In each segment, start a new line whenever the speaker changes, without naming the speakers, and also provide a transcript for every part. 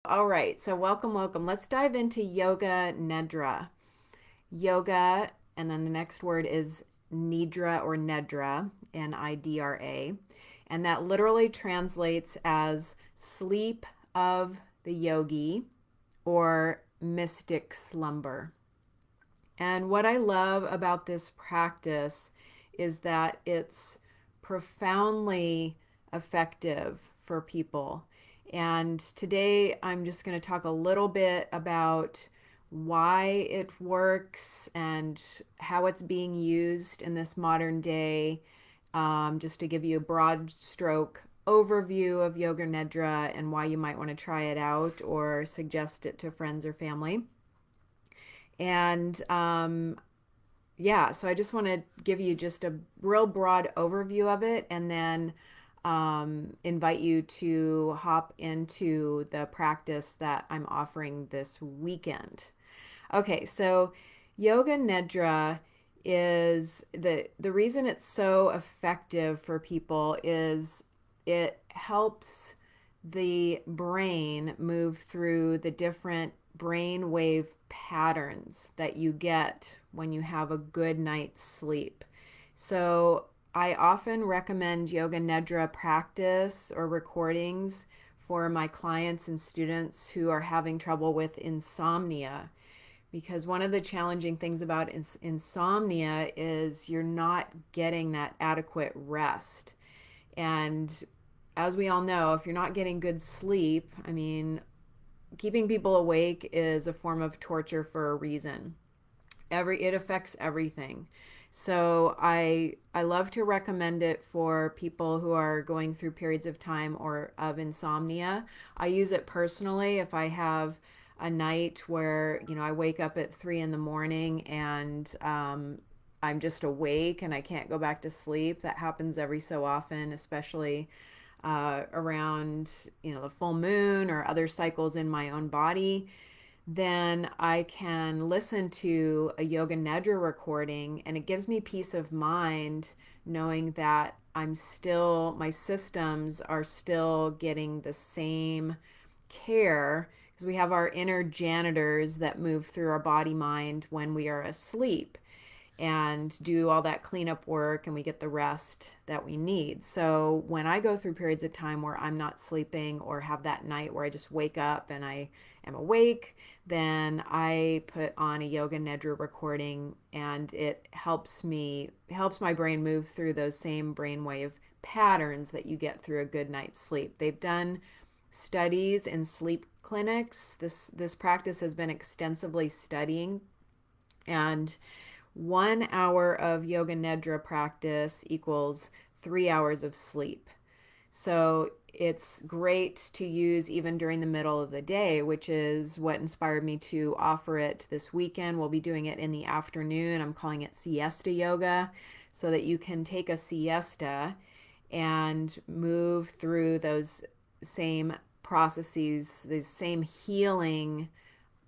All right, so welcome. Let's dive into Yoga Nidra. Yoga, and then the next word is Nidra or Nedra, Nidra. And that literally translates as sleep of the yogi or mystic slumber. And what I love about this practice is that it's profoundly effective for people. And today I'm just going to talk a little bit about why it works and how it's being used in this modern day, just to give you a broad stroke overview of Yoga Nidra and why you might want to try it out or suggest it to friends or family. And yeah, so I just want to give you just a real broad overview of it and then invite you to hop into the practice that I'm offering this weekend. Okay, so Yoga Nidra is the reason it's so effective for people is it helps the brain move through the different brain wave patterns that you get when you have a good night's sleep. So I often recommend Yoga Nidra practice or recordings for my clients and students who are having trouble with insomnia, because one of the challenging things about insomnia is you're not getting that adequate rest. And as we all know, if you're not getting good sleep, I mean, keeping people awake is a form of torture for a reason. It affects everything. So I love to recommend it for people who are going through periods of time or of insomnia. I use it personally if I have a night where I wake up at 3 in the morning and I'm just awake and I can't go back to sleep. That happens every so often, especially around the full moon or other cycles in my own body. Then I can listen to a Yoga Nidra recording and it gives me peace of mind knowing that my systems are still getting the same care, because we have our inner janitors that move through our body mind when we are asleep and do all that cleanup work and we get the rest that we need. So when I go through periods of time where I'm not sleeping or have that night where I just wake up and I am awake, then I put on a Yoga Nidra recording and it helps my brain move through those same brainwave patterns that you get through a good night's sleep. They've done studies in sleep clinics. This practice has been extensively studying, and 1 hour of Yoga Nidra practice equals 3 hours of sleep. So it's great to use even during the middle of the day, which is what inspired me to offer it this weekend. We'll be doing it in the afternoon. I'm calling it siesta yoga, so that you can take a siesta and move through those same processes, these same healing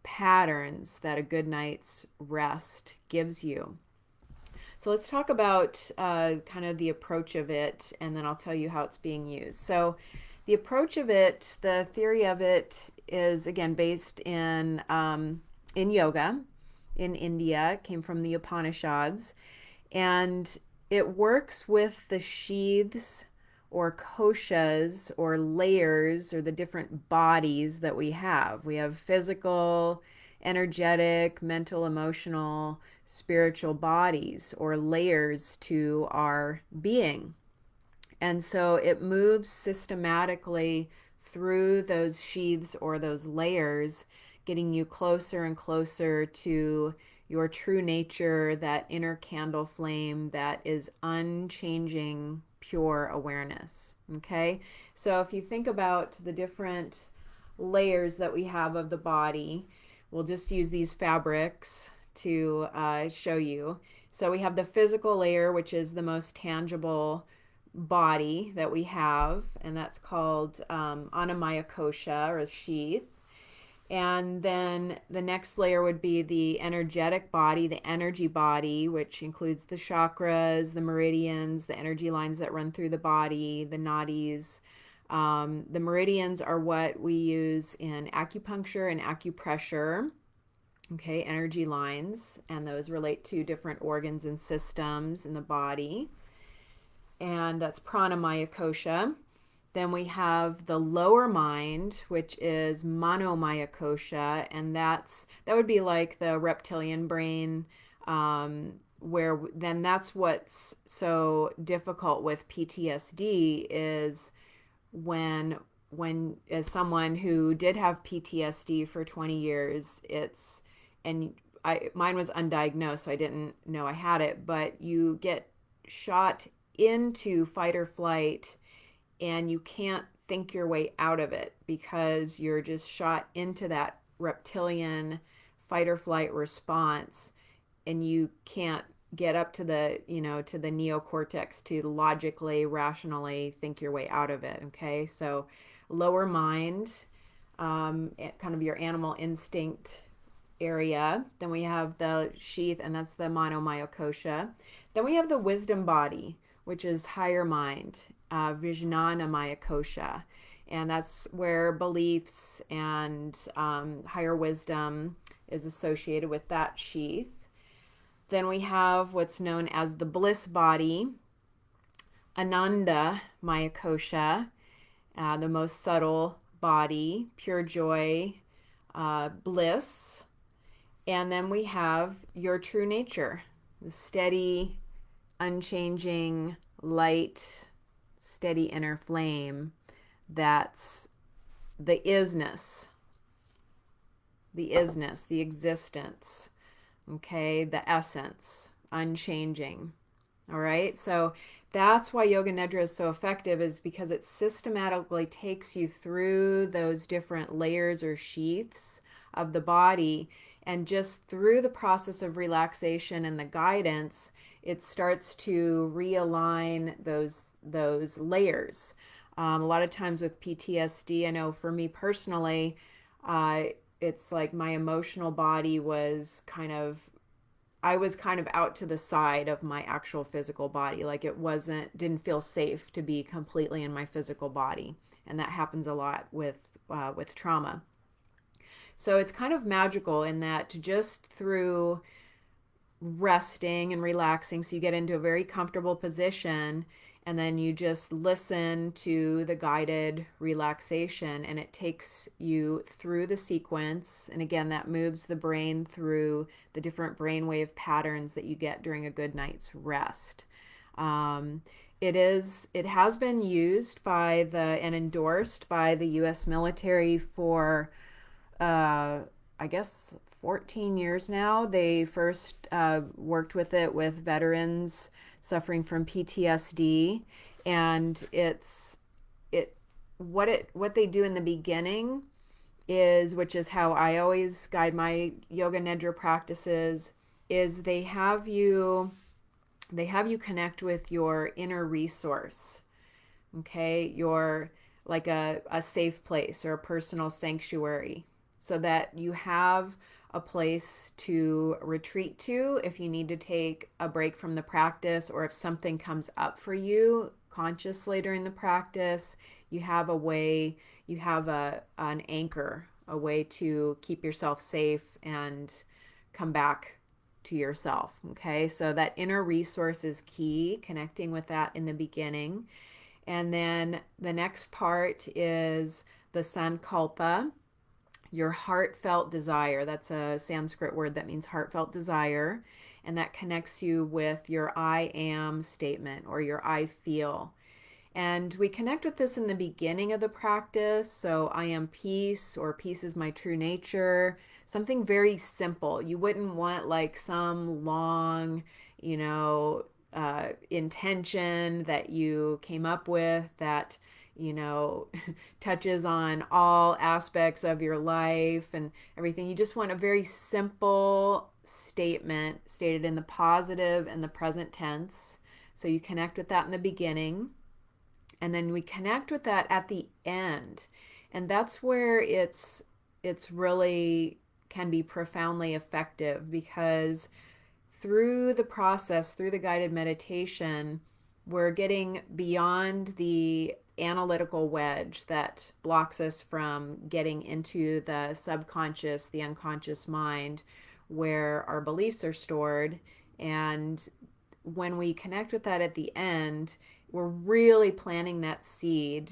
patterns that a good night's rest gives you. So let's talk about kind of the approach of it, and then I'll tell you how it's being used. So the approach of it, the theory of it, is again based in yoga in India. It came from the Upanishads, and it works with the sheaths or koshas or layers or the different bodies that we have. We have physical, energetic, mental, emotional, spiritual bodies or layers to our being. And so it moves systematically through those sheaths or those layers, getting you closer and closer to your true nature, that inner candle flame that is unchanging, pure awareness. Okay? So if you think about the different layers that we have of the body, we'll just use these fabrics to show you. So we have the physical layer, which is the most tangible body that we have, and that's called Annamaya Kosha or sheath. And then the next layer would be the energetic body, the energy body, which includes the chakras, the meridians, the energy lines that run through the body, the nadis, The meridians are what we use in acupuncture and acupressure. Okay, energy lines, and those relate to different organs and systems in the body. And that's pranamaya kosha. Then we have the lower mind, which is manomaya kosha, and that would be like the reptilian brain, where then that's what's so difficult with PTSD is when as someone who did have PTSD for 20 years, and mine was undiagnosed, so I didn't know I had it, but you get shot into fight or flight and you can't think your way out of it because you're just shot into that reptilian fight or flight response, and you can't get up to the to the neocortex to logically rationally think your way out of it. Okay, so lower mind, kind of your animal instinct area. Then we have the sheath, and that's the monomyokosha. Then we have the wisdom body, which is higher mind, vijnana mayakosha, and that's where beliefs and higher wisdom is associated with that sheath. Then we have what's known as the bliss body, Ananda Mayakosha, the most subtle body, pure joy, bliss. And then we have your true nature, the steady, unchanging, light, steady inner flame. That's the isness, the existence. Okay, the essence, unchanging. All right, so that's why Yoga Nidra is so effective, is because it systematically takes you through those different layers or sheaths of the body, and just through the process of relaxation and the guidance, it starts to realign those layers. A lot of times with PTSD, I know for me personally, it's like my emotional body was I was kind of out to the side of my actual physical body. Like it didn't feel safe to be completely in my physical body. And that happens a lot with trauma. So it's kind of magical in that just through resting and relaxing, so you get into a very comfortable position, and then you just listen to the guided relaxation, and it takes you through the sequence. And again, that moves the brain through the different brainwave patterns that you get during a good night's rest. It has been used by and endorsed by the U.S. military for I guess 14 years now. They first worked with it with veterans suffering from PTSD, and what they do in the beginning is, which is how I always guide my Yoga Nidra practices, is they have you connect with your inner resource. Okay, your like a safe place or a personal sanctuary, so that you have a place to retreat to if you need to take a break from the practice, or if something comes up for you consciously during the practice, you have an anchor, a way to keep yourself safe and come back to yourself. Okay, so that inner resource is key, connecting with that in the beginning. And then the next part is the sankalpa, your heartfelt desire. That's a Sanskrit word that means heartfelt desire, and that connects you with your I am statement or your I feel. And we connect with this in the beginning of the practice. So I am peace, or peace is my true nature. Something very simple. You wouldn't want like some long, intention that you came up with that touches on all aspects of your life and everything. You just want a very simple statement stated in the positive and the present tense. So you connect with that in the beginning, and then we connect with that at the end. And that's where it's really can be profoundly effective, because through the process, through the guided meditation, we're getting beyond the analytical wedge that blocks us from getting into the subconscious, the unconscious mind, where our beliefs are stored. And when we connect with that at the end, we're really planting that seed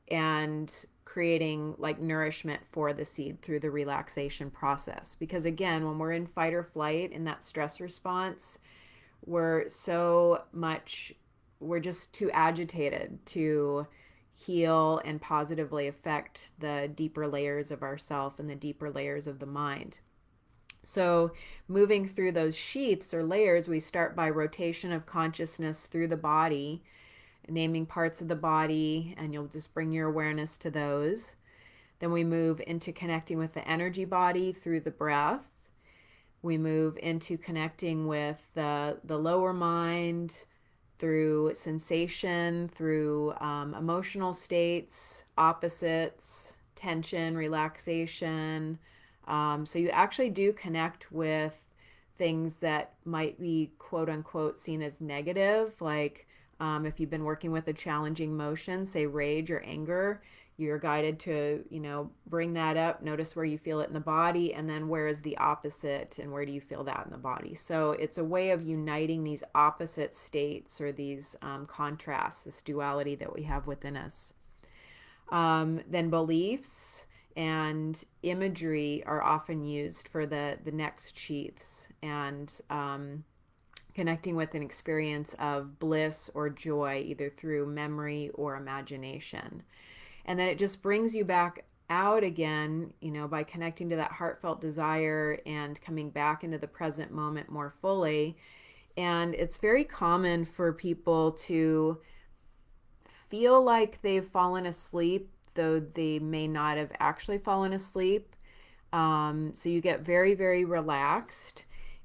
and creating like nourishment for the seed through the relaxation process. Because again, when we're in fight or flight in that stress response, we're so much, we're just too agitated to heal and positively affect the deeper layers of ourself and the deeper layers of the mind. So, moving through those sheaths or layers, we start by rotation of consciousness through the body, naming parts of the body, and you'll just bring your awareness to those. Then we move into connecting with the energy body through the breath. We move into connecting with the lower mind through sensation, through emotional states, opposites, tension, relaxation. So you actually do connect with things that might be quote unquote seen as negative, like if you've been working with a challenging emotion, say rage or anger, you're guided to, bring that up, notice where you feel it in the body, and then where is the opposite and where do you feel that in the body. So it's a way of uniting these opposite states or these contrasts, this duality that we have within us. Then beliefs and imagery are often used for the next sheaths, and connecting with an experience of bliss or joy, either through memory or imagination. And then it just brings you back out again, by connecting to that heartfelt desire and coming back into the present moment more fully. And it's very common for people to feel like they've fallen asleep, though they may not have actually fallen asleep. So you get very, very relaxed.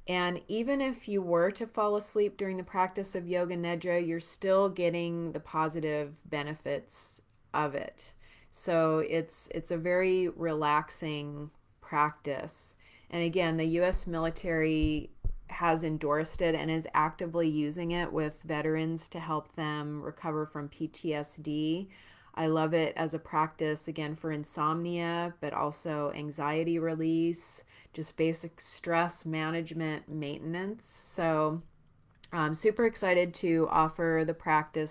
And even if you were to fall asleep during the practice of Yoga Nidra, you're still getting the positive benefits of it. So it's a very relaxing practice. And again, the US military has endorsed it and is actively using it with veterans to help them recover from PTSD. I love it as a practice, again, for insomnia, but also anxiety release, just basic stress management maintenance. So I'm super excited to offer the practice